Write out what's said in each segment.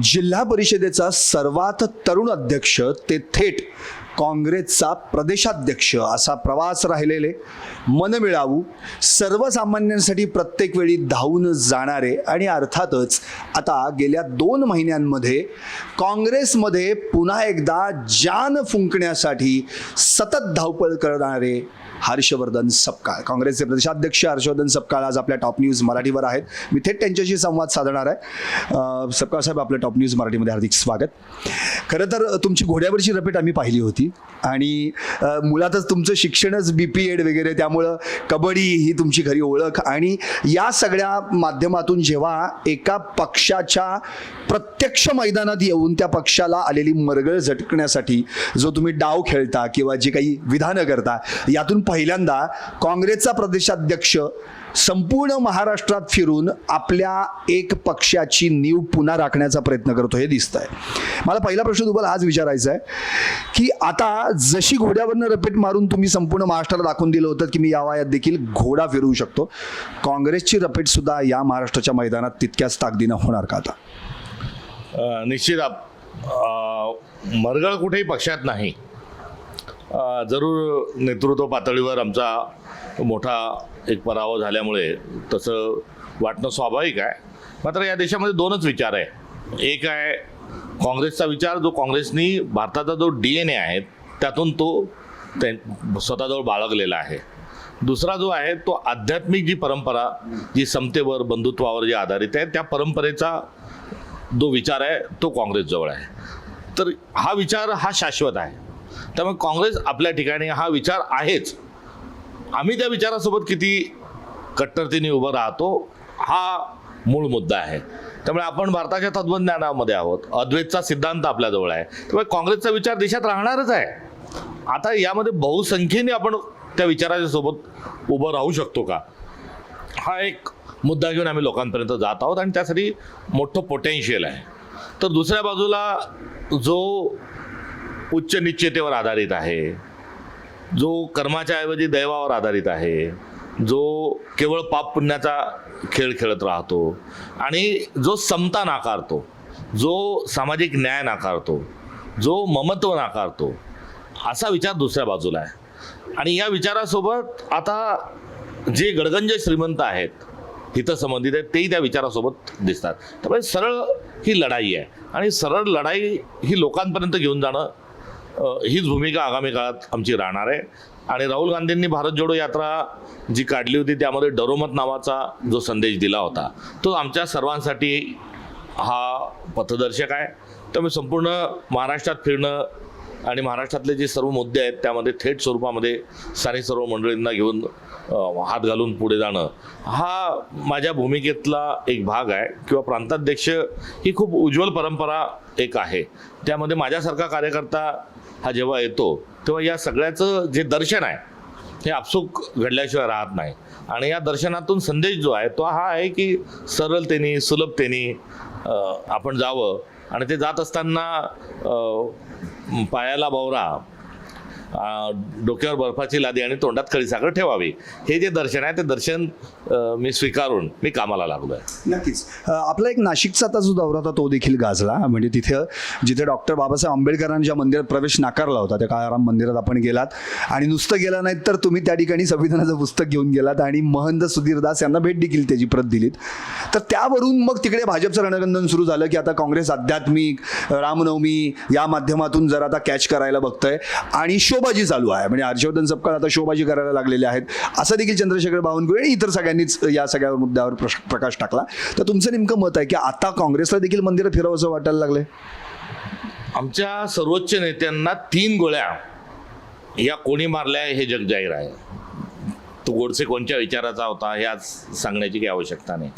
जिल्हा परिषदेचा सर्वात तरुण अध्यक्ष ते थेट काँग्रेसचा प्रदेशाध्यक्ष असा प्रवास राहिलेले, मनमिळावू, सर्वसामान्यांसाठी प्रत्येक वेळी धावून जाणारे आणि अर्थातच आता गेल्या 2 महिन्यांमध्ये काँग्रेसमध्ये पुन्हा एकदा जान फुंकण्यासाठी सतत धावपळ करणारे हर्षवर्धन सपकाळ, काँग्रेसचे प्रदेशाध्यक्ष हर्षवर्धन सपकाळ आज आपल्या टॉप न्यूज मराठीवर आहेत. मी थेट त्यांच्याशी संवाद साधणार आहे. सपकाळ साहेब, आपल्या टॉप न्यूज मराठीमध्ये हार्दिक स्वागत. खरं तर तुमची घोड्यावरची रपेट आम्ही पाहिली होती आणि मुळातच तुमचं शिक्षणच BPEd वगैरे, त्यामुळं कबड्डी ही तुमची खरी ओळख. आणि या सगळ्या माध्यमातून जेव्हा एका पक्षाच्या प्रत्यक्ष मैदानात येऊन त्या पक्षाला आलेली मरगळ झटकण्यासाठी जो तुम्ही डाव खेळता किंवा जे काही विधानं करता, यातून पहिल्यांदा काँग्रेसचा प्रदेशाध्यक्ष संपूर्ण महाराष्ट्रात फिरून आपल्या एक पक्षाची नीव पुन्हा राखण्याचा प्रयत्न करतो हे दिसतंय. मला पहिला प्रश्न तुम्हाला आज विचारायचा आहे की आता जशी घोड्यावरनं रपेट मारून तुम्ही संपूर्ण महाराष्ट्राला दाखवून दिलं होतं की मी या वयात देखील घोडा फिरवू शकतो, काँग्रेसची रपेट सुद्धा या महाराष्ट्राच्या मैदानात तितक्याच ताकदीनं होणार का आता? निश्चित मरगळ कुठेही पक्षात नाही. जरूर नेतृत्व पातळीवर आमचा मोठा एक पराभव झाल्यामुळे तसं वाटणं स्वाभाविक आहे. मात्र या देशामध्ये 2च विचार आहे. एक आहे काँग्रेसचा विचार, जो काँग्रेसनी भारताचा जो DNA आहे त्यातून तो स्वतःजवळ बाळगलेला आहे. दुसरा जो आहे तो आध्यात्मिक जी परंपरा, जी समतेवर, बंधुत्वावर जी आधारित आहे, त्या परंपरेचा जो विचार आहे तो काँग्रेसजवळ आहे. तर हा विचार हा शाश्वत आहे. त्यामुळे काँग्रेस आपल्या ठिकाणी हा विचार आहेच. आम्ही त्या विचारासोबत किती कट्टरतेने उभं राहतो हा मूळ मुद्दा आहे. त्यामुळे आपण भारताच्या तत्वज्ञानामध्ये आहोत, अद्वैतचा सिद्धांत आपल्याजवळ आहे. त्यामुळे काँग्रेसचा विचार देशात राहणारच आहे. आता यामध्ये बहुसंख्येने आपण त्या विचाराच्या सोबत उभं राहू शकतो का, हा एक मुद्दा घेऊन आम्ही लोकांपर्यंत जात आहोत आणि त्यासाठी मोठं पोटेन्शियल आहे. तर दुसऱ्या बाजूला जो उच्च निश्चयतेवर आधारित आहे, जो कर्माच्या ऐवजी दैवावर आधारित आहे, जो केवळ पाप पुण्याचा खेळ खेळत राहतो आणि जो समता नाकारतो, जो सामाजिक न्याय नाकारतो, जो ममत्व नाकारतो, असा विचार दुसऱ्या बाजूला आहे. आणि या विचारासोबत आता जे गडगंज श्रीमंत आहेत, हितसंबंधित आहेत, तेही त्या विचारासोबत दिसतात. त्यामुळे सरळ ही लढाई आहे आणि सरळ लढाई ही लोकांपर्यंत घेऊन जाणं हीच भूमिका आगामी काळात आमची राहणार आहे. आणि राहुल गांधींनी भारत जोडो यात्रा जी काढली होती त्यामध्ये डरोमत नावाचा जो संदेश दिला होता तो आमच्या सर्वांसाठी हा पथदर्शक आहे. त्यामुळे संपूर्ण महाराष्ट्रात फिरणं आणि महाराष्ट्रातले जे सर्व मुद्दे आहेत त्यामध्ये थेट स्वरूपामध्ये स्थानिक सर्व मंडळींना घेऊन हात घालून पुढे जाणं हा माझ्या भूमिकेतला एक भाग आहे. किंवा प्रांताध्यक्ष ही खूप उज्ज्वल परंपरा एक आहे. त्यामध्ये माझ्यासारखा कार्यकर्ता हा जेव्हा येतो तेव्हा या सगळ्याचं जे दर्शन आहे हे आपसूक घडल्याशिवाय राहत नाही. आणि या दर्शनातून संदेश जो आहे तो हा आहे की सरलतेने, सुलभतेने आपण जावं आणि ते जात असताना पायाला बावरा, डोक्यावर बर्फाची लादी आणि तोंडात खडीसाखर ठेवावी, हे जे दर्शन आहे ते दर्शन मी स्वीकारून मी कामाला लागलो आहे. नक्कीच. आपला एक नाशिकचा आता जो दौरा होता तो देखील गाजला. म्हणजे जिथे डॉक्टर बाबासाहेब आंबेडकरांच्या मंदिरात प्रवेश नाकारला होता त्या काळाराम मंदिरात आपण गेलात आणि नुसतं गेला नाहीत तर तुम्ही त्या ठिकाणी संविधानाचं पुस्तक घेऊन गेलात आणि महंत सुधीरदास यांना भेट देखील त्याची प्रत दिलीत. तर त्यावरून मग तिकडे भाजपचं रणकंदन सुरू झालं की आता काँग्रेस आध्यात्मिक, रामनवमी या माध्यमातून जर आता कॅच करायला बघतंय आणि शोबाजी चालू आहे. म्हणजे हर्षवर्धन सपकाळ आता शोबाजी करायला लागलेले आहेत असं देखील चंद्रशेखर बावनकुळे आणि इतर सगळ्यांनीच या सगळ्या मुद्द्यावर प्रकाश टाकला. तर तुमचं नेमकं मत आहे की आता काँग्रेसला देखील मंदिरात फिरावं असं वाटायला लागलंय? आमच्या सर्वोच्च नेत्यांना 3 गोळ्या या कोणी मारल्या हे जग जाहीर आहे. तो गोडसे कोणत्या विचाराचा होता हे आज सांगण्याची काही आवश्यकता नाही.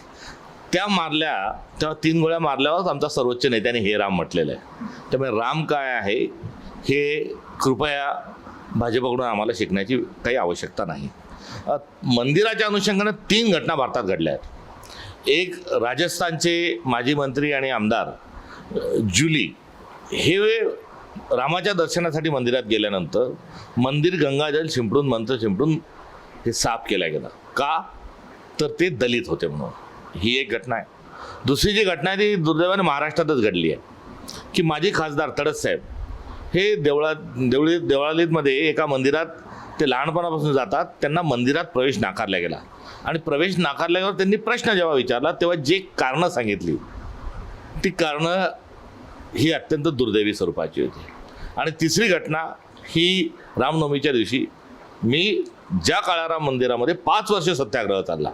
त्या मारल्या, तेव्हा 3 गोळ्या मारल्यावर आमच्या सर्वोच्च नेत्याने हे राम म्हटलेलं आहे. त्यामुळे राम काय आहे हे कृपया भाजपकडून आम्हाला शिकण्याची काही आवश्यकता नाही. मंदिराच्या अनुषंगाने 3 घटना भारतात घडल्या आहेत. एक, राजस्थानचे माजी मंत्री आणि आमदार जुली हे रामाच्या दर्शनासाठी मंदिरात गेल्यानंतर मंदिर गंगाजल शिंपडून, मंत्र शिंपडून हे साफ केला गेला. का? तर ते दलित होते म्हणून. ही एक घटना आहे. दुसरी जी घटना आहे ती दुर्दैवाने महाराष्ट्रातच घडली आहे की माजी खासदार तडस साहेब हे देवळालीमध्ये एका मंदिरात ते लहानपणापासून जातात, त्यांना मंदिरात प्रवेश नाकारला गेला आणि प्रवेश नाकारल्यावर त्यांनी प्रश्न जेव्हा विचारला तेव्हा जे कारणं सांगितली ती कारणं ही अत्यंत दुर्दैवी स्वरूपाची होती. आणि तिसरी घटना ही रामनवमीच्या दिवशी मी ज्या काळाराम मंदिरामध्ये 5 वर्ष सत्याग्रह चालला,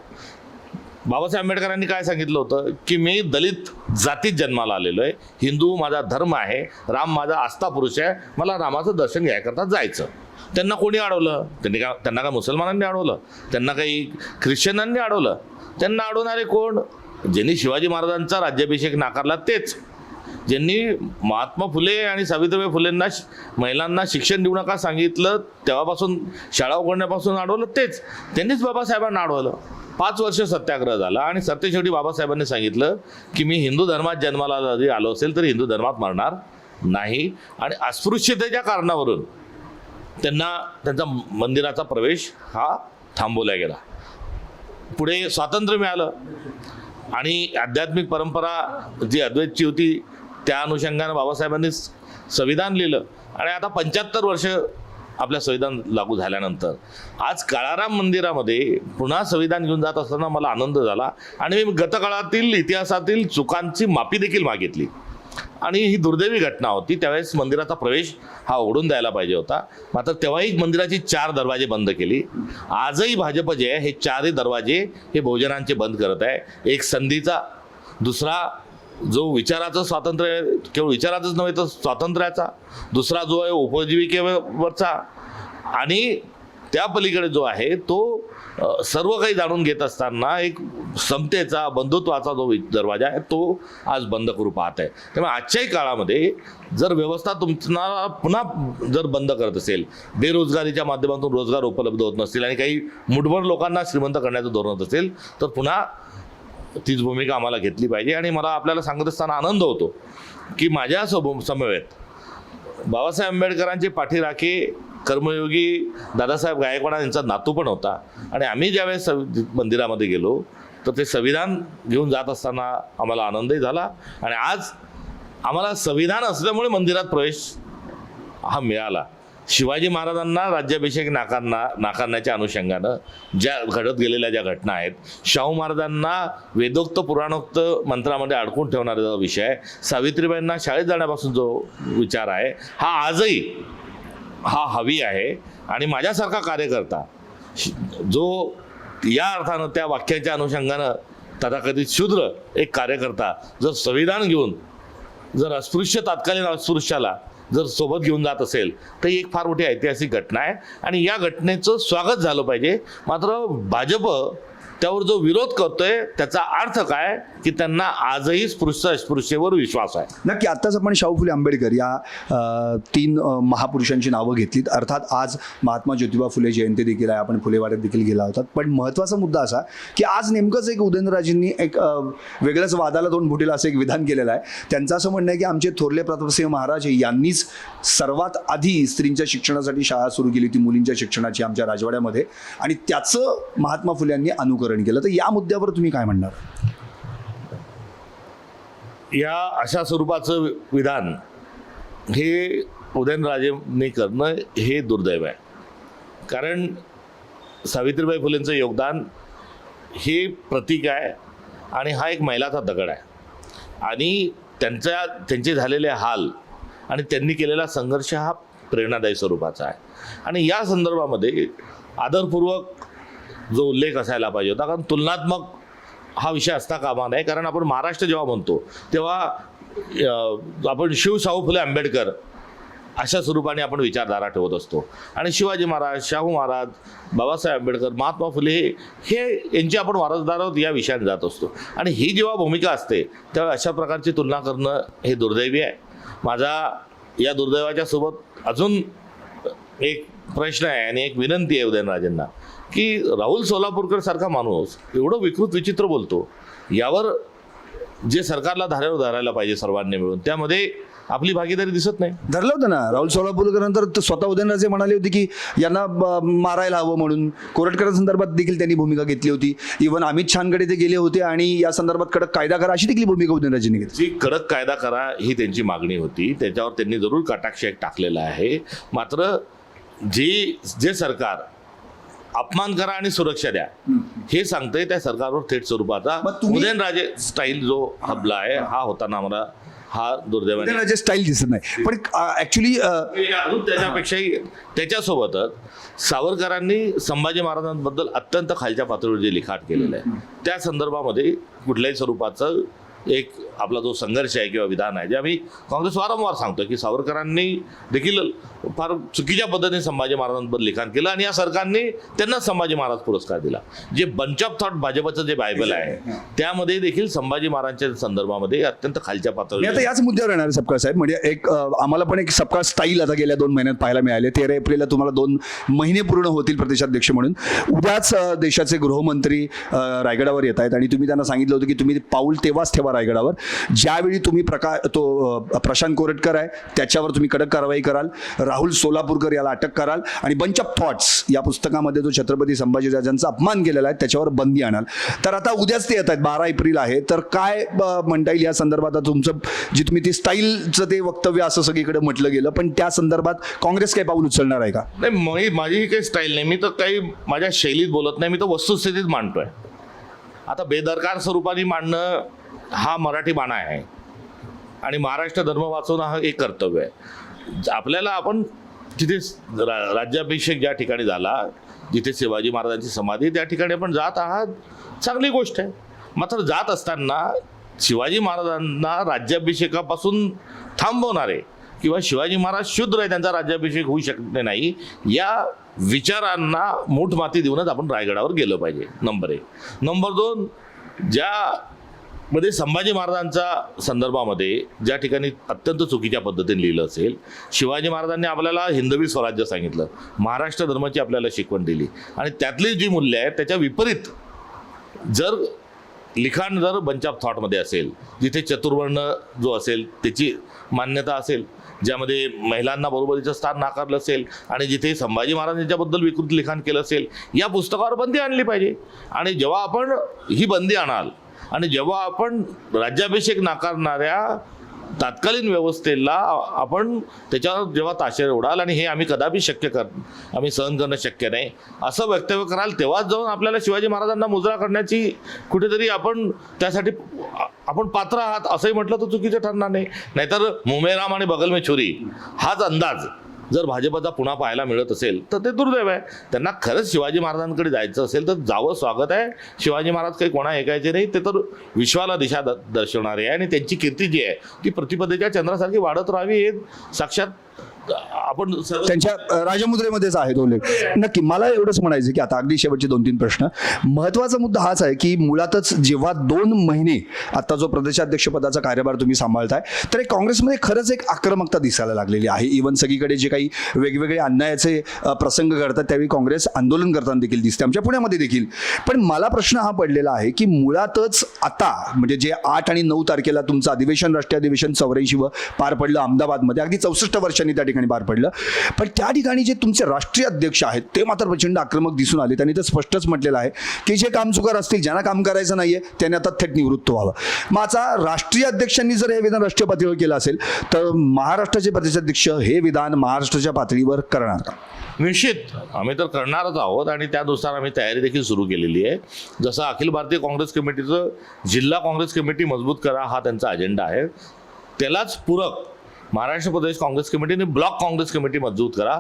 बाबासाहेब आंबेडकरांनी काय सांगितलं होतं की मी दलित जातीत जन्माला आलेलो आहे, हिंदू माझा धर्म आहे, राम माझा आस्था पुरुष आहे, मला रामाचं दर्शन घ्यायकरता जायचं. त्यांना कोणी अडवलं? त्यांना काय मुसलमानांनी अडवलं? त्यांना काही ख्रिश्चनांनी अडवलं? त्यांना अडवणारे कोण? ज्यांनी शिवाजी महाराजांचा राज्याभिषेक नाकारला तेच, ज्यांनी महात्मा फुले आणि सावित्रीबाई फुलेंना महिलांना शिक्षण देऊ नका सांगितलं तेव्हापासून शाळा उघडण्यापासून अडवलं तेच, त्यांनीच बाबासाहेबांना अडवलं. 5 वर्ष सत्याग्रह झाला आणि सरतेशेवटी बाबासाहेबांनी सांगितलं की मी हिंदू धर्मात जन्माला जरी आलो असेल तरी हिंदू धर्मात मरणार नाही. आणि अस्पृश्यतेच्या कारणावरून त्यांचा मंदिराचा प्रवेश हा थांबवला गेला. पुढे स्वातंत्र्य मिळालं आणि आध्यात्मिक परंपरा जी अद्वैतची होती त्या अनुषंगानं बाबासाहेबांनी संविधान लिहिलं आणि आता 75 वर्ष आपल्या संविधान लागू झाल्यानंतर आज काळाराम मंदिरामध्ये पुन्हा संविधान घेऊन जात असताना मला आनंद झाला आणि मी गतकाळातील इतिहासातील चुकांची माफी देखील मागितली. आणि ही दुर्दैवी घटना होती, त्यावेळेस मंदिराचा प्रवेश हा उघडून द्यायला पाहिजे होता, मात्र तेव्हाही मंदिराची 4 दरवाजे बंद केली. आजही भाजप जे आहे हे 4ही दरवाजे हे बहुजनांचे बंद करत आहे. एक संधीचा, दुसरा जो विचाराचं स्वातंत्र्य, केवळ विचाराचंच नव्हे तर स्वातंत्र्याचा, दुसरा जो आहे उपजीविकेवरचा, आणि त्या पलीकडे जो आहे तो सर्व काही जाणून घेत असताना एक समतेचा, बंधुत्वाचा जो दरवाजा आहे तो आज बंद करू पाहत आहे. त्यामुळे आजच्याही काळामध्ये जर व्यवस्था तुम्हाला पुन्हा जर बंद करत असेल, बेरोजगारीच्या माध्यमातून रोजगार उपलब्ध होत नसतील आणि काही मुठभर लोकांना श्रीमंत करण्याचं धोरण होत असेल तर पुन्हा तीच भूमिका आम्हाला घेतली पाहिजे. आणि मला आपल्याला सांगत असताना आनंद होतो की माझ्या समवेत बाबासाहेब आंबेडकरांचे पाठीराखे कर्मयोगी दादासाहेब गायकवाड यांचा नातू पण होता आणि आम्ही ज्यावेळेस मंदिरामध्ये गेलो तर ते संविधान घेऊन जात असताना आम्हाला आनंदही झाला. आणि आज आम्हाला संविधान असल्यामुळे मंदिरात प्रवेश हा मिळाला. शिवाजी महाराजांना राज्याभिषेक नाकारण्याच्या अनुषंगानं ज्या घडत गेलेल्या ज्या घटना आहेत, शाहू महाराजांना वेदोक्त पुराणोक्त मंत्रामध्ये अडकून ठेवणारा विषय आहे, सावित्रीबाईंना शाळेत जाण्यापासून जो विचार आहे हा आजही हा हवी आहे. आणि माझ्यासारखा कार्यकर्ता जो या अर्थानं त्या वाक्याच्या अनुषंगानं तथाकथित शूद्र एक कार्यकर्ता जर संविधान घेऊन जर अस्पृश्य तात्कालीन अस्पृश्याला जर सोबत घेऊन जात असेल तर ही एक फार मोठी ऐतिहासिक घटना आहे आणि या घटनेचं स्वागत झालं पाहिजे. मात्र भाजप त्यावर जो विरोध करतोय त्याचा अर्थ काय की त्यांना आजही स्पृश्य अस्पृश्यवर विश्वास आहे. नक्की. आत्ताच आपण शाहू फुले आंबेडकर या 3 महापुरुषांची नावं घेतलीत. अर्थात आज महात्मा ज्योतिबा फुले जयंती देखील आहे, आपण फुलेवाड्यात देखील गेला होतात. पण महत्त्वाचा मुद्दा असा की आज नेमकंच एक उदयनराजेंनी एक वेगळंच वादाला तोंड फुटेल असं एक विधान केलेलं आहे. त्यांचं असं म्हणणं आहे की आमचे थोरले प्रतापसिंह महाराज यांनीच सर्वात आधी स्त्रींच्या शिक्षणासाठी शाळा सुरू केली होती, मुलींच्या शिक्षणाची आमच्या राजवाड्यामध्ये, आणि त्याचं महात्मा फुले यांनी अनुकरण केलं. तर या मुद्द्यावर तुम्ही काय म्हणणार? या अशा स्वरूपाचं विधान हे उदयनराजेंनी करणं हे दुर्दैव आहे. कारण सावित्रीबाई फुलेंचं योगदान हे प्रतीक आहे आणि हा एक मैलाचा दगड आहे आणि त्यांचे झालेले हाल आणि त्यांनी केलेला संघर्ष हा प्रेरणादायी स्वरूपाचा आहे. आणि या संदर्भामध्ये आदरपूर्वक जो उल्लेख असायला पाहिजे होता, कारण तुलनात्मक हा विषय असता कामा नये. कारण आपण महाराष्ट्र जेव्हा म्हणतो तेव्हा आपण शाहू फुले आंबेडकर अशा स्वरूपाने आपण विचारधारा ठेवत असतो आणि शिवाजी महाराज, शाहू महाराज, बाबासाहेब आंबेडकर, महात्मा फुले हे यांची आपण वारसदार आहोत या विषयाने जात असतो. आणि ही जेव्हा भूमिका असते तेव्हा अशा प्रकारची तुलना करणं हे दुर्दैवी आहे. माझा या दुर्दैवाच्या सोबत अजून एक प्रश्न आहे आणि एक विनंती आहे उदयनराजेंना की राहुल सोलापूरकर सारखा माणूस एवढं विकृत विचित्र बोलतो, यावर जे सरकारला धारेवर धरायला पाहिजे सर्वांनी मिळून, त्यामध्ये आपली भागीदारी दिसत नाही. धरलं होतं ना राहुल सोलापूरकर नंतर स्वतः उदयनराजे म्हणाले होते की यांना मारायला हवं म्हणून. कोरटकरांसंदर्भात देखील त्यांनी भूमिका घेतली होती. इव्हन अमित शहाकडे ते गेले होते आणि या संदर्भात कडक कायदा करा अशी देखील भूमिका उदयनराजेंनी घेतली. जी कडक कायदा करा ही त्यांची मागणी होती, त्याच्यावर त्यांनी जरूर कटाक्ष टाकलेला आहे. मात्र जे सरकार अपमान करा आणि सुरक्षा द्या हे सांगतंय, त्या सरकारवर थेट स्वरूपाचा उदयनराजे स्टाईल जो हबला आहे हा होताना मला हा दुर्दैवाने उदयनराजे स्टाईल दिसत नाही. पण ऍक्च्युली अजून त्याच्यापेक्षाही त्याच्यासोबतच सावरकरांनी संभाजी महाराजांबद्दल अत्यंत खालच्या पातळीवर जे लिखाण केलेलं आहे त्या संदर्भामध्ये कुठल्याही स्वरूपाचं एक आपला जो संघर्ष आहे किंवा विधान आहे जे आम्ही काँग्रेस वारंवार सांगतो की सावरकरांनी देखील फार चुकीच्या पद्धतीने संभाजी महाराजांबद्दल लिखाण केलं आणि या सरकारने त्यांना संभाजी महाराज पुरस्कार दिला. जे बंच ऑफ थॉट भाजपचं जे बायबल आहे त्यामध्ये देखील संभाजी महाराजांच्या संदर्भामध्ये अत्यंत खालच्या मी पातळीवर. आता याच मुद्द्यावर येणार सपकाळ साहेब. म्हणजे एक आम्हाला पण एक सपकाळ स्टाईल आता गेल्या 2 महिन्यात पाहायला मिळाले. 13 एप्रिलला तुम्हाला 2 महिने पूर्ण होतील प्रदेशाध्यक्ष म्हणून. उद्याच देशाचे गृहमंत्री रायगडावर येत आहेत आणि तुम्ही त्यांना सांगितलं होतं की तुम्ही पाऊल तेव्हाच ठेवा रायगडावर ज्यावेळी तुम्ही प्रशांत कोरटकर आहे त्याच्यावर तुम्ही कडक कारवाई कराल, राहुल सोलापूरकर याला अटक कराल आणि बंच ऑफ थॉट्स या पुस्तकामध्ये जो छत्रपती संभाजीराजांचा अपमान केलेला आहे त्याच्यावर बंदी आणाल. तर आता उद्याच ते येत आहेत, 12 एप्रिल आहे. तर काय म्हणता येईल या संदर्भात? तुमचं जी तुम्ही ती स्टाईलचं ते वक्तव्य असं सगळीकडे म्हटलं गेलं, पण त्या संदर्भात काँग्रेस काही पाऊल उचलणार आहे का? नाही, माझी ही काही स्टाईल नाही. मी तर काही माझ्या शैलीत बोलत नाही, मी तर वस्तुस्थितीत मांडतोय. आता बेदरकार स्वरूपाने मांडणं हा मराठी बाणा आहे आणि महाराष्ट्र धर्म वाचवणं हा एक कर्तव्य आहे. आपल्याला आपण जिथे राज्याभिषेक ज्या ठिकाणी झाला, जिथे शिवाजी महाराजांची समाधी, त्या ठिकाणी आपण जात आहात, चांगली गोष्ट आहे. मात्र जात असताना शिवाजी महाराजांना राज्याभिषेकापासून थांबवणारे किंवा शिवाजी महाराज शुद्र आहे त्यांचा राज्याभिषेक होऊ शकत नाही या विचारांना मूठ माती देऊनच आपण रायगडावर गेलं पाहिजे. नंबर 1. नंबर 2, ज्यामध्ये संभाजी महाराजांच्या संदर्भामध्ये ज्या ठिकाणी अत्यंत चुकीच्या पद्धतीने लिहिलं असेल, शिवाजी महाराजांनी आपल्याला हिंदवी स्वराज्य सांगितलं, महाराष्ट्र धर्माची आपल्याला शिकवण दिली आणि त्यातली जी मूल्य आहेत त्याच्या विपरीत जर लिखाण जर बंच ऑफ थॉटमध्ये असेल, जिथे चतुर्वर्ण जो असेल त्याची मान्यता असेल, ज्यामध्ये महिलांना बरोबरीचं स्थान नाकारलं असेल आणि जिथे संभाजी महाराजांच्याबद्दल विकृत लिखाण केलं असेल, या पुस्तकावर बंदी आणली पाहिजे. आणि जेव्हा आपण ही बंदी आणाल आणि जेव्हा आपण राज्याभिषेक नाकारणाऱ्या तात्कालीन व्यवस्थेला आपण त्याच्यावर जेव्हा ताशेरे उडाल आणि हे आम्ही कदापि आम्ही सहन करणं शक्य नाही असं वक्तव्य कराल, तेव्हाच जाऊन आपल्याला शिवाजी महाराजांना मुजरा करण्याची कुठेतरी आपण त्यासाठी आपण पात्र आहात असंही म्हटलं तर चुकीचं ठरणार नाही. नाहीतर मुमेराम आणि बगल में छुरी हाच अंदाज जर भाजपचा पुन्हा पाहायला मिळत असेल तर ते दुर्दैव आहे. त्यांना खरंच शिवाजी महाराजांकडे जायचं असेल तर जावं, स्वागत आहे. शिवाजी महाराज काही कोणा ऐकायचे नाही, ते तर विश्वाला दिशा दर्शवणारे आहे आणि त्यांची कीर्ती जी आहे ती प्रतिपदेच्या चंद्रासारखी वाढत राहावी हे साक्षात आपण त्यांच्या राजमुद्रेमध्येच आहे तो उल्लेख. नक्की मला एवढंच म्हणायचं की आता अगदी शेवटचे 2-3 प्रश्न. महत्वाचा मुद्दा हाच आहे की मुळातच जेव्हा 2 महिने आता जो प्रदेशाध्यक्षपदाचा कार्यभार तुम्ही सांभाळताय तर काँग्रेसमध्ये खरंच एक आक्रमकता दिसायला लागलेली आहे. इव्हन सगळीकडे जे काही वेगवेगळे अन्यायाचे प्रसंग घडतात त्यावेळी काँग्रेस आंदोलन करताना देखील दिसते, आमच्या पुण्यामध्ये देखील. पण मला प्रश्न हा पडलेला आहे की मुळातच आता म्हणजे जे 8 आणि 9 तारखेला तुमचं अधिवेशन, राष्ट्रीय अधिवेशन 84 पार पडलं अहमदाबादमध्ये, अगदी 64 वर्षांनी त्या ठिकाणी पार पडलं. पण त्या ठिकाणी जे तुमचे राष्ट्रीय अध्यक्ष आहेत ते मात्र प्रचंड आक्रमक दिसून आले. त्यांनी तर स्पष्टच म्हटलेलं आहे की जे कामचुकार असतील, ज्यांना काम करायचं नाहीये त्यांनी आता थेट निवृत्त व्हावं. मग आता राष्ट्रीय अध्यक्षांनी जर हे विधान राष्ट्रीय पातळीवर केलं असेल तर महाराष्ट्राचे प्रदेशाध्यक्ष हे विधान महाराष्ट्राच्या पातळीवर करणार का? निश्चित आम्ही तर करणारच आहोत आणि त्यानुसार आम्ही तयारी देखील सुरू केलेली आहे. जसं अखिल भारतीय काँग्रेस कमिटीचं जिल्हा काँग्रेस कमिटी मजबूत करा हा त्यांचा अजेंडा आहे, त्यालाच पूरक महाराष्ट्र प्रदेश काँग्रेस कमिटीने ब्लॉक काँग्रेस कमिटी मजबूत करा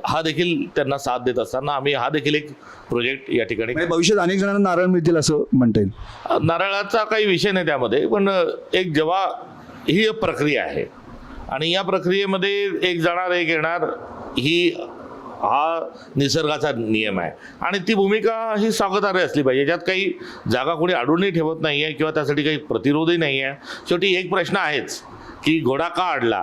हा देखील त्यांना साथ देत असताना आम्ही हा देखील एक प्रोजेक्ट या ठिकाणी भविष्यात अनेक जणांना नारळ मिळतील असं म्हणता येईल. नारळाचा काही विषय नाही त्यामध्ये, पण एक जेव्हा ही प्रक्रिया आहे आणि या प्रक्रियेमध्ये एक जाणार एक येणार हा निसर्गाचा नियम आहे आणि ती भूमिका ही स्वागतार्ह असली पाहिजे. याच्यात काही जागा कोणी अडूनही ठेवत नाही आहे किंवा त्यासाठी काही प्रतिरोधही नाही आहे. शेवटी एक प्रश्न आहेच की घोडा का अडला,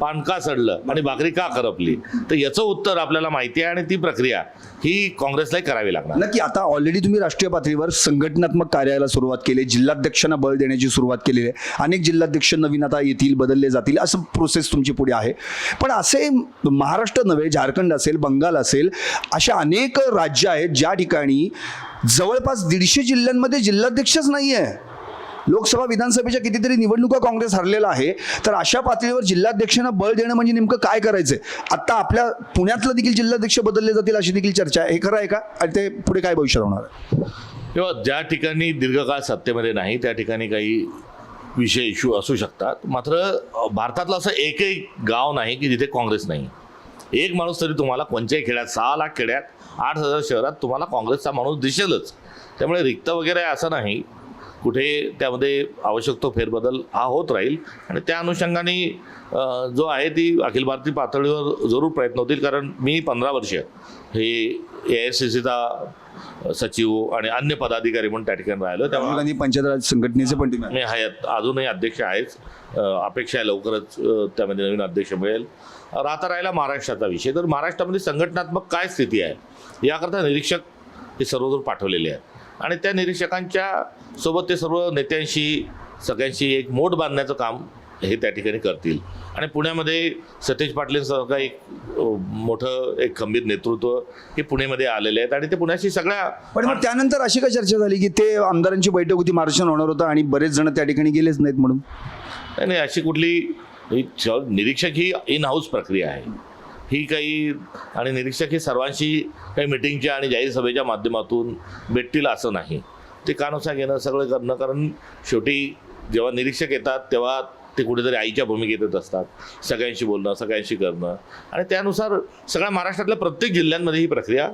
पान का सडलं आणि भाकरी का करपली, तर याचं उत्तर आपल्याला माहिती आहे आणि ती प्रक्रिया ही काँग्रेसलाही करावी लागणार. नक्की. आता ऑलरेडी तुम्ही राष्ट्रीय पातळीवर संघटनात्मक कार्याला सुरुवात केली, जिल्हाध्यक्षांना बळ देण्याची सुरुवात केलेली आहे. अनेक जिल्हाध्यक्ष नवीन आता येतील, बदलले जातील, असं प्रोसेस तुमची पुढे आहे. पण असे महाराष्ट्र नव्हे, झारखंड असेल, बंगाल असेल, अशा अनेक राज्य आहेत ज्या ठिकाणी जवळपास 150 जिल्ह्यांमध्ये जिल्हाध्यक्षच नाही आहे. लोकसभा विधानसभेच्या कितीतरी निवडणुका काँग्रेस हरलेला आहे. तर अशा पातळीवर जिल्हाध्यक्षांना बळ देणं म्हणजे नेमकं काय करायचंय? आता आपल्या पुण्यातलं देखील जिल्हाध्यक्ष बदलले जातील अशी देखील चर्चा आहे. हे खरं आहे का? आणि ते पुढे काय भविष्यात होणार आहे? किंवा ज्या ठिकाणी दीर्घकाळ सत्तेमध्ये नाही त्या ठिकाणी काही विषय इश्यू असू शकतात. मात्र भारतातलं असं एकही गाव नाही की जिथे काँग्रेस नाही. एक माणूस तरी तुम्हाला कोणत्याही खेड्यात, 6 लाख खेड्यात, 8,000 शहरात तुम्हाला काँग्रेसचा माणूस दिसेलच. त्यामुळे रिक्त वगैरे असं नाही. कुठे त्यामध्ये आवश्यक तो फेरबदल हा होत राहील आणि त्या अनुषंगाने जो आहे ती अखिल भारतीय पातळीवर जरूर प्रयत्न होतील. कारण मी 15 वर्ष हे AICCचा सचिव आणि अन्य पदाधिकारी म्हणून त्या ठिकाणी राहिलो. त्यामुळे पंचायत राज संघटनेचे पण तुम्ही मी हयात अजूनही अध्यक्ष आहेच. अपेक्षा आहे लवकरच त्यामध्ये नवीन अध्यक्ष मिळेल. राहिला महाराष्ट्राचा विषय. तर महाराष्ट्रामध्ये संघटनात्मक काय स्थिती आहे याकरता निरीक्षक हे सर्वदूर पाठवलेले आहेत आणि त्या निरीक्षकांच्या सोबत ते सर्व नेत्यांशी सगळ्यांशी एक मोठ बांधण्याचं काम हे त्या ठिकाणी करतील. आणि पुण्यामध्ये सतेज पाटलांसारखं एक मोठं एक खंबीर नेतृत्व हे पुण्यामध्ये आलेले आहेत आणि ते पुण्याशी सगळ्या. पण मग त्यानंतर अशी काय चर्चा झाली की ते आमदारांची बैठक होती, मार्गदर्शन होणार होतं आणि बरेच जण त्या ठिकाणी गेलेच नाहीत म्हणून? नाही, अशी कुठली निरीक्षक ही इन हाऊस प्रक्रिया आहे ही काही. आणि निरीक्षक हे सर्वांशी काही मिटिंगच्या आणि जाहीर सभेच्या माध्यमातून भेटतील असं नाही. ते कानुसार घेणं सगळं करणं. कारण शेवटी जेव्हा निरीक्षक येतात तेव्हा ते कुठेतरी आईच्या भूमिकेत येत असतात. सगळ्यांशी बोलणं, सगळ्यांशी करणं आणि त्यानुसार सगळ्या महाराष्ट्रातल्या प्रत्येक जिल्ह्यांमध्ये ही प्रक्रिया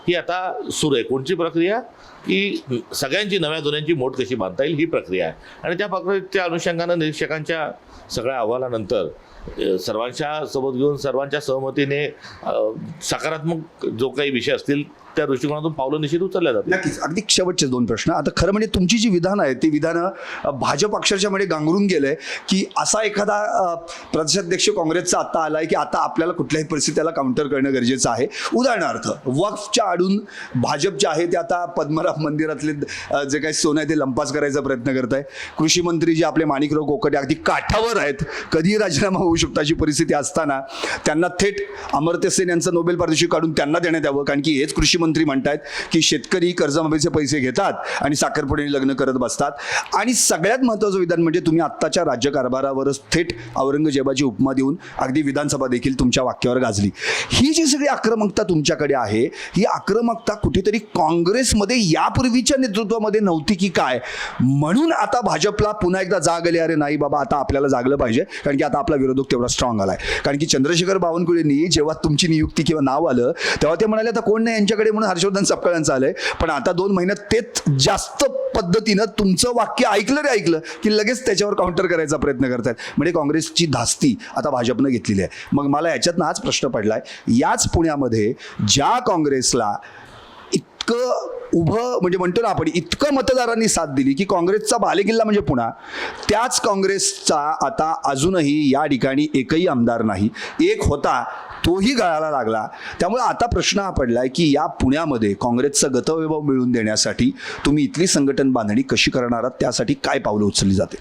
ही आता सुरू आहे. कोणची प्रक्रिया? की सगळ्यांची नव्या जुन्यांची मोठ कशी बांधता येईल ही प्रक्रिया आहे. आणि त्या प्रक्रियेच्या अनुषंगानं निरीक्षकांच्या सगळ्या अहवालानंतर सर्वांच्या सोबत घेऊन सर्वांच्या सहमतीने सकारात्मक जो काही विषय असतील त्या दृष्टिकोनातून पावलं निश्चित उचलल्या जातात. नक्कीच. अगदी शेवटचे 2 प्रश्न. आता खरं म्हणजे तुमची जी विधानं आहेत ती विधानं भाजप अक्षरशः मध्ये गांगरून गेलंय की असा एखादा प्रदेशाध्यक्ष काँग्रेसचा आता आलाय की आता आपल्याला कुठल्याही परिस्थितीला काउंटर करणं गरजेचं आहे. उदाहरणार्थ वक्फच्या आडून भाजप जे आहे ते आता पद्मनाभ मंदिरातले जे काही सोनं आहे ते लंपास करायचा प्रयत्न करत आहे. कृषी मंत्री जे आपले माणिकराव कोकाटे अगदी काठावर आहेत, कधीही राजीनामा होऊ शकतो अशी परिस्थिती असताना त्यांना थेट अमर्त्य सेन यांचं नोबेल पारितोषिक काढून त्यांना देण्यात यावं. कारण की हेच कृषी मंत्री म्हणतात की शेतकरी कर्जमाफीचे पैसे घेतात आणि साखरपुड्याने लग्न करत बसतात. आणि सगळ्यात महत्त्वाचं विधान म्हणजे तुम्ही आत्ताच्या राज्यकारभारावरच थेट औरंगजेबाची उपमा देऊन अगदी विधानसभा देखील तुमच्या वाक्यावर गाजली. ही जी सगळी आक्रमकता तुमच्याकडे आहे ही आक्रमकता कुठेतरी काँग्रेसमध्ये यापूर्वीच्या नेतृत्वामध्ये नव्हती की काय? म्हणून आता भाजपला पुन्हा एकदा जाग आली, अरे नाही बाबा आता आपल्याला जागलं पाहिजे. कारण की आता आपला विरोधक तेवढा स्ट्रॉंग आलाय. कारण की चंद्रशेखर बावनकुळेंनी जेव्हा तुमची नियुक्ती किंवा नाव आलं तेव्हा ते म्हणाले आता कोण नाही यांच्याकडे म्हणून हर्षवर्धन सपकाळांचं आलंय. पण आता 2 महिन्यात तेच जास्त पद्धतीनं तुमचं वाक्य ऐकलं की लगेच त्याच्यावर काउंटर करायचा प्रयत्न करतात. म्हणजे काँग्रेसची धास्ती आता भाजपनं घेतलेली आहे. मग मला याच्यातनं हाच प्रश्न पडलाय, याच पुण्यामध्ये ज्या काँग्रेसला इतकं उभं म्हणजे म्हणतो ना आपण इतकं मतदारांनी साथ दिली की काँग्रेसचा बालेकिल्ला म्हणजे पुणा, त्याच काँग्रेसचा आता अजूनही या ठिकाणी एकही आमदार नाही. एक होता तोही गळाला लागला. त्यामुळे आता प्रश्न हा पडलाय की या पुण्यामध्ये काँग्रेसचं गतवैभव मिळवून देण्यासाठी तुम्ही इथली संघटन बांधणी कशी करणार आहात, त्यासाठी काय पावलं उचलली जाते?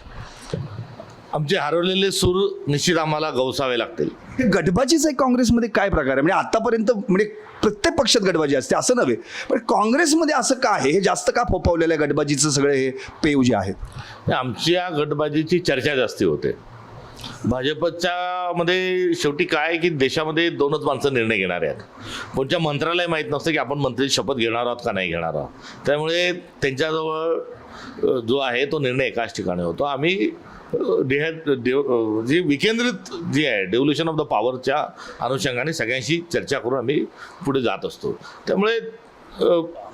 आमचे हरवलेले सूर निश्चित आम्हाला गवसावे लागतील. हे गटबाजीचा एक काँग्रेसमध्ये काय प्रकार आहे? म्हणजे आतापर्यंत म्हणजे प्रत्येक पक्षात गटबाजी असते असं नव्हे, पण काँग्रेसमध्ये असं का आहे? हे जास्त का फोपावलेलं आहे गटबाजीचं सगळे हे पेव जे आहेत? आमच्या गटबाजीची चर्चा जास्ती होते. भाजपच्या मध्ये शेवटी काय की देशामध्ये 2च माणसं निर्णय घेणारे आहेत. कोणत्या मंत्र्यालाही माहीत नसतं की आपण मंत्री शपथ घेणार आहोत का नाही घेणार आहोत. त्यामुळे त्यांच्याजवळ जो आहे तो निर्णय एकाच ठिकाणी होतो. आम्ही जी विकेंद्रित जी आहे डेव्होल्युशन ऑफ द पॉवरच्या अनुषंगाने सगळ्यांशी चर्चा करून आम्ही पुढे जात असतो. त्यामुळे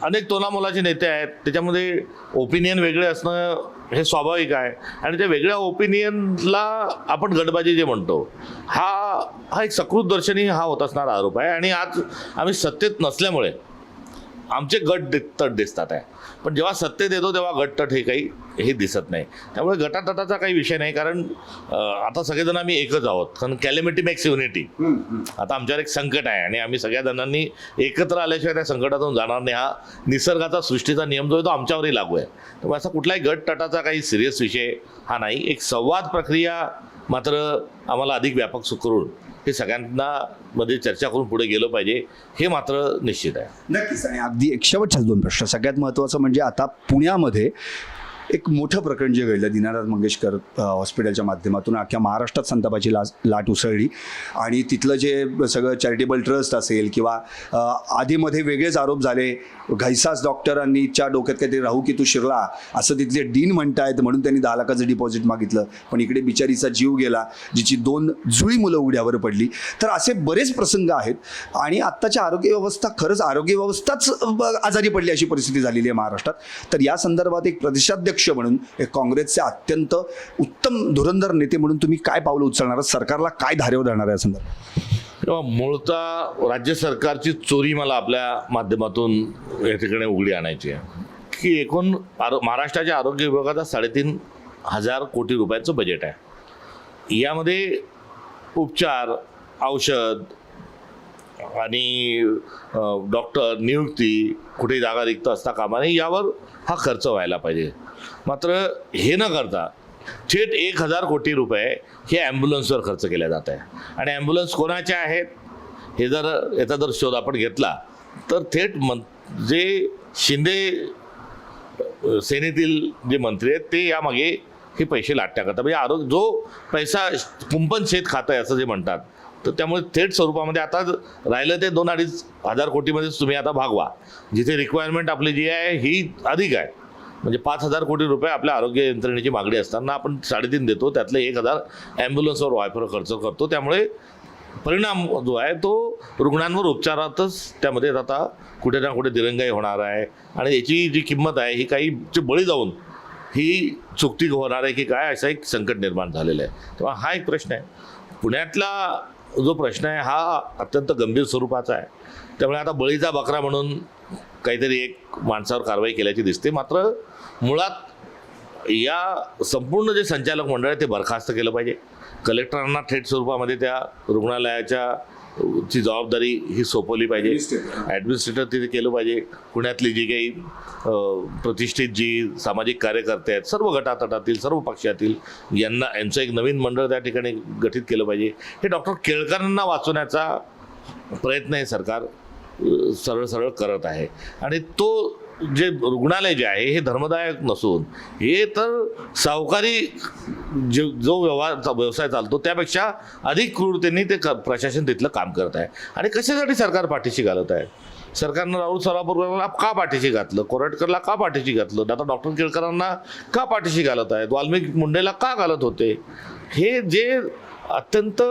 अनेक तोलामोलाचे नेते आहेत, त्याच्यामध्ये ओपिनियन वेगळे असणं हे स्वाभाविक आहे. आणि त्या वेगळ्या ओपिनियनला आपण गटबाजी जे म्हणतो हा एक सकृत दर्शनी हा होत असणारा आरोप आहे. आणि आज आम्ही सत्तेत नसल्यामुळे आमचे गट तट दिसतात आहे, पण जेव्हा सत्तेत येतो तेव्हा गट तट हे दिसत नाही. त्यामुळे गटातटाचा काही विषय नाही, कारण आता सगळेजण आम्ही एकच आहोत. कारण कॅलेमिटी मेक्स युनिटी. आता आमच्यावर एक संकट आहे आणि आम्ही सगळ्या जणांनी एकत्र आल्याशिवाय त्या संकटातून जाणार नाही. हा निसर्गाचा, सृष्टीचा नियम जो आहे तो आमच्यावरही लागू आहे. त्यामुळे असा कुठलाही गट तटाचा काही सिरियस विषय हा नाही. एक संवाद प्रक्रिया मात्र आम्हाला अधिक व्यापक करून हे सगळ्यांना मध्ये चर्चा करून पुढे गेलं पाहिजे, हे मात्र निश्चित आहे. नक्कीच. आणि अगदी एक शेवटचेच दोन प्रश्न. सगळ्यात महत्त्वाचं म्हणजे आता पुण्यामध्ये एक मोठं प्रकरण जे घडलं दीनानाथ मंगेशकर हॉस्पिटलच्या माध्यमातून अख्ख्या महाराष्ट्रात संतापाची लाट उसळली. आणि तिथलं जे सगळं चॅरिटेबल ट्रस्ट असेल किंवा आधीमध्ये वेगळेच आरोप झाले. घैसास डॉक्टरांनीच्या डोक्यात काहीतरी राहू की तू शिरला असं तिथले डीन म्हणतायत, म्हणून त्यांनी 10 लाखाचं डिपॉझिट मागितलं. पण इकडे बिचारीचा जीव गेला, जिची 2 जुळी मुलं उघड्यावर पडली. तर असे बरेच प्रसंग आहेत. आणि आत्ताच्या आरोग्य व्यवस्था, खरंच आरोग्य व्यवस्थाच आजारी पडली अशी परिस्थिती झालेली आहे महाराष्ट्रात. तर या संदर्भात एक प्रदेशाध्यक्ष म्हणून एक काँग्रेसचे अत्यंत उत्तम धुरंधर नेते म्हणून तुम्ही काय पावलं उचलणार, सरकारला काय धारेवर धरणार या संदर्भात? मूळतः राज्य सरकारची चोरी मला आपल्या माध्यमातून या ठिकाणी उघडी आणायची आहे की एकूण महाराष्ट्राच्या आरोग्य विभागाचा 3,500 कोटी रुपयांचं बजेट आहे. यामध्ये उपचार, औषध आणि डॉक्टर नियुक्ती, कुठे जागा रिक्त असता कामा नये, यावर हा खर्च व्हायला पाहिजे. मात्र हे न करता थेट 1,000 कोटी रुपये हे ॲम्ब्युलन्सवर खर्च केले जात आहे. आणि ॲम्ब्युलन्स कोणाच्या आहेत हे याचा जर शोध आपण घेतला तर थेट जे शिंदे सेनेतील जे मंत्री आहेत ते यामागे हे पैसे लाटण्या करतात. म्हणजे जो पैसा कुंपण शेत खातं आहे असं जे म्हणतात, तर त्यामुळे थेट स्वरूपामध्ये आता राहिलं ते 2-2.5 हजार कोटीमध्येच तुम्ही आता भागवा. जिथे रिक्वायरमेंट आपली जी आहे ही अधिक आहे. म्हणजे 5,000 कोटी रुपये आपल्या आरोग्य यंत्रणेची मागणी असताना आपण 3.5 देतो, त्यातले 1,000 ॲम्ब्युलन्सवर वायफर खर्च करतो. त्यामुळे परिणाम जो आहे तो रुग्णांवर उपचारातच त्यामध्ये आता कुठे ना कुठे दिरंगाई होणार आहे. आणि याची जी किंमत आहे ही काही बळी जाऊन ही चुकती होणार आहे की काय, असा एक संकट निर्माण झालेलं आहे. तेव्हा हा एक प्रश्न आहे. पुण्यातला जो प्रश्न आहे हा अत्यंत गंभीर स्वरूपाचा आहे. त्यामुळे आता बळीचा बकरा म्हणून काहीतरी एक माणसावर कारवाई केल्याची दिसते. मात्र मुळात या संपूर्ण जे संचालक मंडळ आहे ते बरखास्त केलं पाहिजे. कलेक्टरांना थेट स्वरूपामध्ये त्या रुग्णालयाच्या ची जबाबदारी ही सोपवली पाहिजे. ॲडमिनिस्ट्रेटर तिथे केलं पाहिजे. पुण्यातली जी काही प्रतिष्ठित जी सामाजिक कार्यकर्ते आहेत सर्व गटातटातील, सर्व पक्षातील, यांचं एक नवीन मंडळ त्या ठिकाणी गठीत केलं पाहिजे. हे डॉक्टर केळकरांना वाचवण्याचा प्रयत्न हे सरकार सरळ करत आहे. आणि तो जे रुग्णालय जे आहे हे धर्मदायक नसून हे तर सावकारी जो व्यवसाय चालतो त्यापेक्षा अधिक क्रूरतेने ते प्रशासन तिथलं काम करत आहे. आणि कशासाठी सरकार पाठीशी घालत आहे? सरकारनं राहुल सोलापूरला का पाठीशी घातलं, कोरटकरला का पाठीशी घातलं, आता डॉक्टर केळकरांना का पाठीशी घालत आहेत, वाल्मिक मुंडेला का घालत होते? हे जे अत्यंत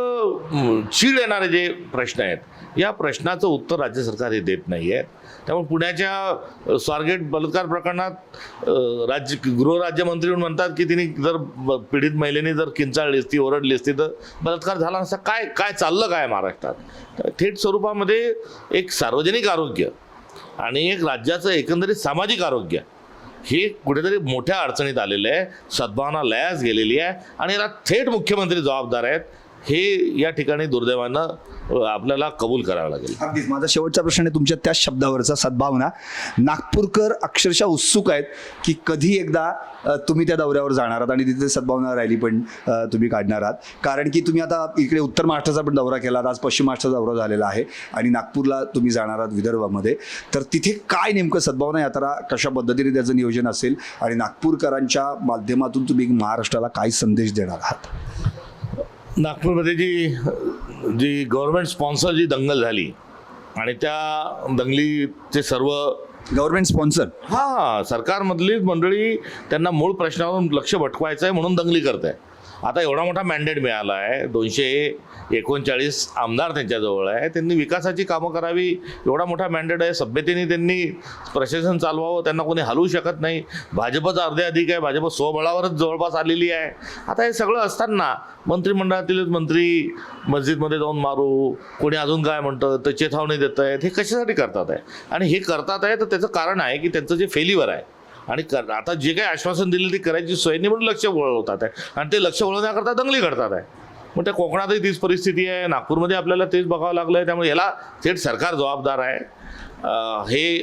चीड येणारे जे प्रश्न आहेत, या प्रश्नाचं उत्तर राज्य सरकार हे देत नाही आहे. त्यामुळे पुण्याच्या स्वारगेट बलात्कार प्रकरणात गृहराज्यमंत्री म्हणतात की तिने जर पीडित महिलेने जर किंचाळली असती, ओरडली असती तर बलात्कार झाला नसता. काय चाललं काय महाराष्ट्रात? थेट स्वरूपामध्ये एक सार्वजनिक आरोग्य आणि एक राज्याचं एकंदरीत सामाजिक आरोग्य हे कुठेतरी मोठ्या अडचणीत आलेलं आहे. सद्भावना लयास गेलेली आहे आणि याला थेट मुख्यमंत्री जबाबदार आहेत. हे या ठिकाणी दुर्दैवानं आपल्याला कबूल करावं लागेल. अगदीच. माझा शेवटचा प्रश्न आहे तुमच्या त्याच शब्दावरचा, सद्भावना. नागपूरकर अक्षरशः उत्सुक आहेत की कधी एकदा तुम्ही त्या दौऱ्यावर जाणार आहात आणि तिथे सद्भावना रॅली पण तुम्ही काढणार आहात. कारण की तुम्ही आता इकडे उत्तर महाराष्ट्राचा पण दौरा केला, आज पश्चिम महाराष्ट्राचा दौरा झालेला आहे आणि नागपूरला तुम्ही जाणार आहात विदर्भामध्ये. तर तिथे काय नेमकं सद्भावना यात्रा कशा पद्धतीने त्याचं नियोजन असेल आणि नागपूरकरांच्या माध्यमातून तुम्ही महाराष्ट्राला काय संदेश देणार आहात? नागपूरमध्ये जी गव्हर्नमेंट स्पॉन्सर जी दंगल झाली आणि त्या दंगलीचे सर्व गव्हर्नमेंट स्पॉन्सर सरकारमधली मंडळी त्यांना मूळ प्रश्नावरून लक्ष भटकवायचं आहे म्हणून दंगली करत आहे. आता एवढा मोठा मॅन्डेट मिळाला आहे, 239 आमदार त्यांच्याजवळ आहे, त्यांनी विकासाची कामं करावी, एवढा मोठा मॅन्डेट आहे, सभ्यतेने त्यांनी प्रशासन चालवावं, त्यांना कोणी हलवू शकत नाही. भाजपचं अर्धे अधिक आहे, भाजप स्वबळावरच जवळपास आलेली आहे. आता हे सगळं असताना मंत्रिमंडळातीलच मंत्री मस्जिदमध्ये जाऊन मारू, कोणी अजून काय म्हणतं तर चेतावणी देत आहेत, हे कशासाठी करतात आहे? आणि हे करतात आहे तर त्याचं कारण आहे की त्यांचं जे फेल्युअर आहे आणि आता जे काही आश्वासन दिले ते करायची सोय नाही म्हणून लक्ष वळवतात आहे आणि ते लक्ष वळवण्याकरता दंगली करतात आहे. मग त्या कोकणातही तीच परिस्थिती आहे, नागपूरमध्ये आपल्याला तेच बघावं लागलं आहे. त्यामुळे याला थेट सरकार जबाबदार आहे.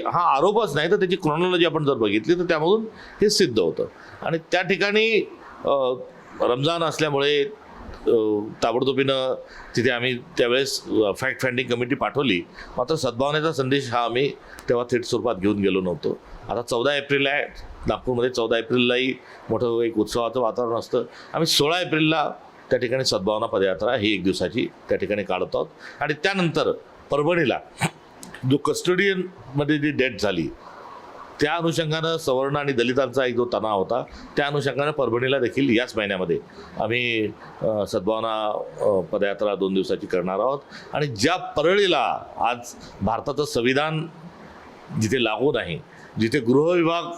हा आरोपच नाही तर त्याची क्रोनॉलॉजी आपण जर बघितली तर त्यामधून हे सिद्ध होतं. आणि त्या ठिकाणी रमजान असल्यामुळे ताबडतोबीनं तिथे आम्ही त्यावेळेस फॅक्ट फाइंडिंग कमिटी पाठवली. मात्र सद्भावनेचा संदेश हा आम्ही तेव्हा थेट स्वरूपात घेऊन गेलो नव्हतो. आता 14 एप्रिल आहे, नागपूरमध्ये 14 एप्रिललाही मोठं एक उत्सवाचं वातावरण असतं. आम्ही 16 एप्रिलला त्या ठिकाणी सद्भावना पदयात्रा ही 1 दिवसाची त्या ठिकाणी काढत आहोत. आणि त्यानंतर परभणीला जो कस्टडियनमध्ये जी डेथ झाली त्या अनुषंगानं सवर्ण आणि दलितांचा एक जो तणाव होता त्या अनुषंगानं परभणीला देखील याच महिन्यामध्ये आम्ही सद्भावना पदयात्रा 2 दिवसाची करणार आहोत. आणि ज्या परळीला आज भारताचं संविधान जिथे लागू नाही, जिथे गृहविभाग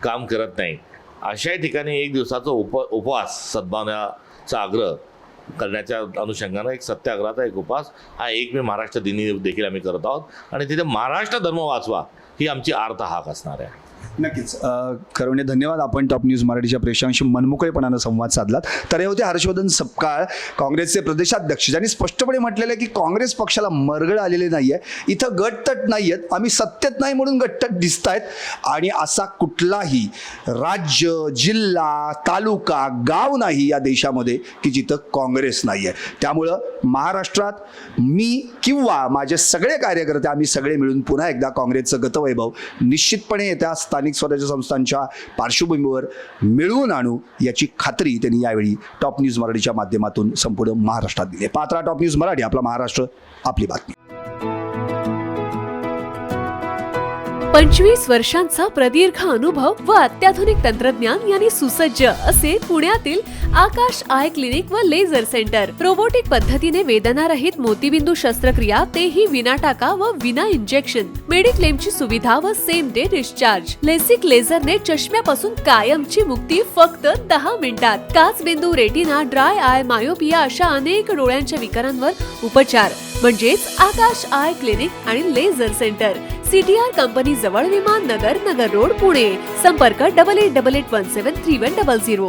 काम करत नाही, अशा ठिकाणी 1 दिवसाचा उपवास सद्भावनाचा आग्रह करण्याच्या अनुषंगानं एक सत्याग्रहाचा एक उपवास हा 1 मे महाराष्ट्र दिनी देखील आम्ही करत आहोत. आणि तिथे महाराष्ट्र धर्म वाचवा ही आमची आर्त हाक असणार आहे. नक्कीच. खरवणे, धन्यवाद. आपण टॉप न्यूज मराठीच्या प्रेक्षकांशी मनमोकळेपणानं संवाद साधलात. तर हे होते हर्षवर्धन सपकाळ, काँग्रेसचे प्रदेशाध्यक्ष, ज्यांनी स्पष्टपणे म्हटलेलं आहे की काँग्रेस पक्षाला मरगळ आलेले नाही आहे, इथं गटतट नाही आहेत, आम्ही सत्तेत नाही म्हणून गटतट दिसत आहेत. आणि असा कुठलाही राज्य, जिल्हा, तालुका, गाव नाही या देशामध्ये की जिथं काँग्रेस नाही आहे. त्यामुळं महाराष्ट्रात मी किंवा माझे सगळे कार्यकर्ते आम्ही सगळे मिळून पुन्हा एकदा काँग्रेसचं गतवैभव निश्चितपणे येत्या स्थानिक स्वराज्य संस्थांच्या पार्श्वभूमीवर मिळवून आणू याची खात्री त्यांनी यावेळी टॉप न्यूज मराठीच्या माध्यमातून संपूर्ण महाराष्ट्रात दिली. पात्रा टॉप न्यूज मराठी, आपला महाराष्ट्र, आपली बातमी. 25 वर्षांचा प्रदीर्घ अनुभव व अत्याधुनिक तंत्रज्ञान यांनी सुसज्ज असे पुण्यातील आकाश आय क्लिनिक व लेझर सेंटर. रोबोटिक पद्धतीने वेदनारहित मोतीबिंदू शस्त्रक्रिया, तेही विना टाका व विना इंजेक्शन. मेडिक्लेमची सुविधा व सेम डे डिस्चार्ज. लेसिक लेझरने चष्म्यापासून कायमची मुक्ती फक्त 10 मिनिटात. काचबिंदू, रेटिना, ड्राय आय, मायोपिया अशा अनेक डोळ्यांच्या विकारांवर उपचार म्हणजेच आकाश आय क्लिनिक आणि लेझर सेंटर. CTR कंपनी जवळ, विमान नगर, नगर रोड, पुणे. संपर्क 8888173100.